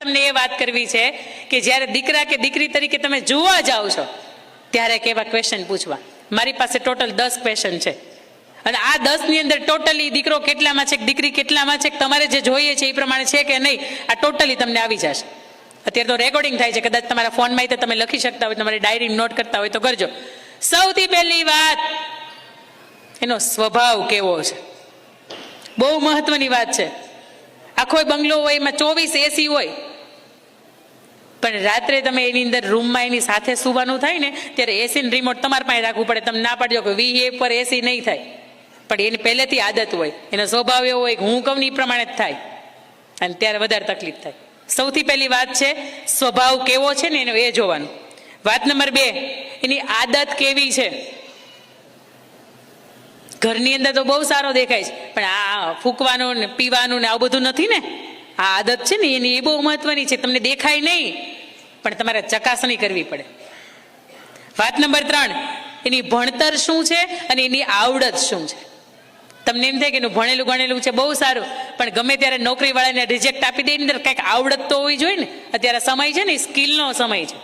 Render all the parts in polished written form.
તમને એ વાત કરવી છે કે જ્યારે દીકરા કે દીકરી તરીકે તમે જોવા જાઓ છો ત્યારે કેવા ક્વેશ્ચન પૂછવા. મારી પાસે ટોટલ 10 ક્વેશ્ચન છે અને આ 10 ની અંદર ટોટલી દીકરો કેટલામાં છે, દીકરી કેટલામાં છે, તમારે જે જોઈએ છે એ પ્રમાણે છે કે નહીં, આ ટોટલી તમને આવી જશે. અત્યારે તો રેકોર્ડિંગ થાય છે, કદાચ તમારા ફોનમાં તો તમે લખી શકતા હોય, તમારી ડાયરી નોટ કરતા હોય તો કરજો. સૌથી પહેલી વાત, એનો સ્વભાવ કેવો છે. બહુ મહત્વની વાત છે. આખો બંગલો હોય, એમાં 24 એસી હોય, પણ રાત્રે તમે એની અંદર રૂમમાં એની સાથે સુવાનું થાય ને ત્યારે એસી રિમોટ તમારે પાસે રાખવું પડે. તમે ના પાડજો કે વી એ પર એસી નહીં થાય, પણ એની પહેલેથી આદત હોય, એનો સ્વભાવ એવો હોય કે હું કહું એ પ્રમાણે જ થાય, અને ત્યારે વધારે તકલીફ થાય. સૌથી પહેલી વાત છે સ્વભાવ કેવો છે ને એનો એ જોવાનું. વાત નંબર 2, એની આદત કેવી છે. ઘરની અંદર તો બહુ સારો દેખાય છે, પણ આ ફૂંકવાનું ને પીવાનું ને આવું બધું નથી ને, આ આદત છે ને એની એ બહુ મહત્વની છે. તમને દેખાય નહીં, પણ તમારે ચકાસણી કરવી પડે. વાત નંબર 3, એની ભણતર શું છે અને એની આવડત શું છે. તમને એમ થાય કે એનું ભણેલું ગણેલું છે બહુ સારું, પણ ગમે ત્યારે નોકરી વાળાને રિજેક્ટ આપી દે. એની અંદર કંઈક આવડત તો હોવી જોઈએ ને. અત્યારે સમય છે ને સ્કિલનો સમય છે.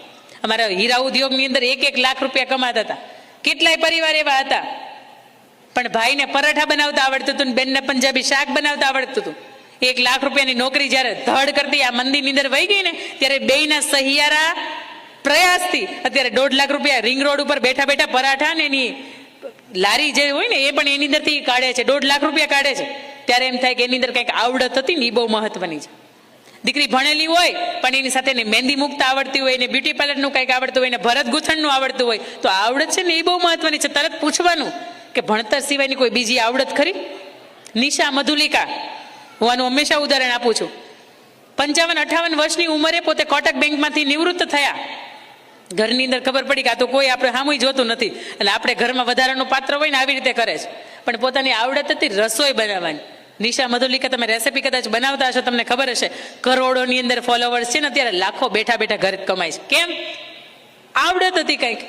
અમારા હીરા ઉદ્યોગની અંદર 1-1 લાખ રૂપિયા કમાતા હતા. કેટલાય પરિવાર એવા હતા, પણ ભાઈને પરાઠા બનાવતા આવડતું હતું, બેનને પંજાબી શાક બનાવતા આવડતું હતું. 1 લાખ રૂપિયાની નોકરી જ્યારે ધડ કરતી આ મંદિરની અંદર વહી ગઈ ને, ત્યારે બેયના સહિયારા પ્રયાસથી અત્યારે 1.5 લાખ રૂપિયા રિંગ રોડ ઉપર બેઠા બેઠા પરાઠા ને એની લારી જે હોય ને એ પણ એની અંદરથી કાઢે છે, 1.5 લાખ રૂપિયા કાઢે છે. ત્યારે એમ થાય કે એની અંદર કંઈક આવડત હતી ને એ બહુ મહત્વની છે. દીકરી ભણેલી હોય પણ એની સાથે એને મહેંદી મૂકતા આવડતી હોય, એને બ્યુટી પાર્લરનું કંઈક આવડતું હોય, એને ભરત ગૂંથણનું આવડતું હોય, તો આવડત છે ને એ બહુ મહત્વની છે. તરત પૂછવાનું કે ભણતર સિવાયની કોઈ બીજી આવડત ખરી. નિશા મધુલિકા, હું આનું હંમેશા ઉદાહરણ આપું છું. 55-58 વર્ષની ઉંમરે પોતે કોટક બેંકમાંથી નિવૃત્ત થયા. ઘરની અંદર ખબર પડી કે આ તો કોઈ આપણે સામું જોતું નથી, એટલે આપણે ઘરમાં વધારાનું પાત્ર હોય ને આવી રીતે કરે છે. પણ પોતાની આવડત હતી રસોઈ બનાવવાની. નિશા મધુલિકા, તમે રેસીપી કદાચ બનાવતા હશો, તમને ખબર હશે. કરોડોની અંદર ફોલોવર્સ છે ને, અત્યારે લાખો બેઠા બેઠા ઘરે કમાય છે. કેમ? આવડત હતી કંઈક.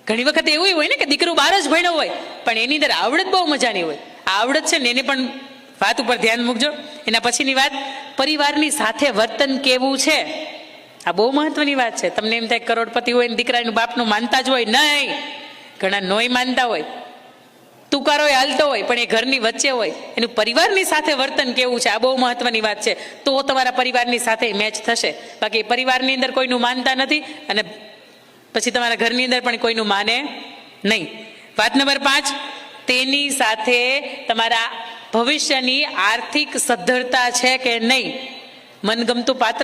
ઘણી વખત એવું હોય ને કે દીકરો બહાર જ ભણ્યો હોય, પણ એની અંદર આવડત બહુ મજાની હોય. આ આવડત છે ને એને પણ વાત ઉપર ધ્યાન મૂકજો. એના પછીની વાત, પરિવારની સાથે વર્તન કેવું છે. આ બહુ મહત્વની વાત છે. તમને એમ થાય કરોડપતિ હોય ને દીકરાનું બાપનું માનતા જ હોય, નહીં. ઘણા નોય માનતા હોય, તુકારો હાલતો હોય, પણ એ ઘરની વચ્ચે હોય. એનું પરિવારની સાથે વર્તન કેવું છે, આ બહુ મહત્વની વાત છે. તો તમારા પરિવારની સાથે મેચ થશે. બાકી પરિવારની અંદર કોઈનું માનતા નથી અને પછી તમારા ઘરની અંદર પણ કોઈનું માને નહીં. વાત નંબર 5, તેની સાથે તમારા ભવિષ્યની આર્થિક સદ્ધરતા છે કે નહીં. મનગમતું પાત્ર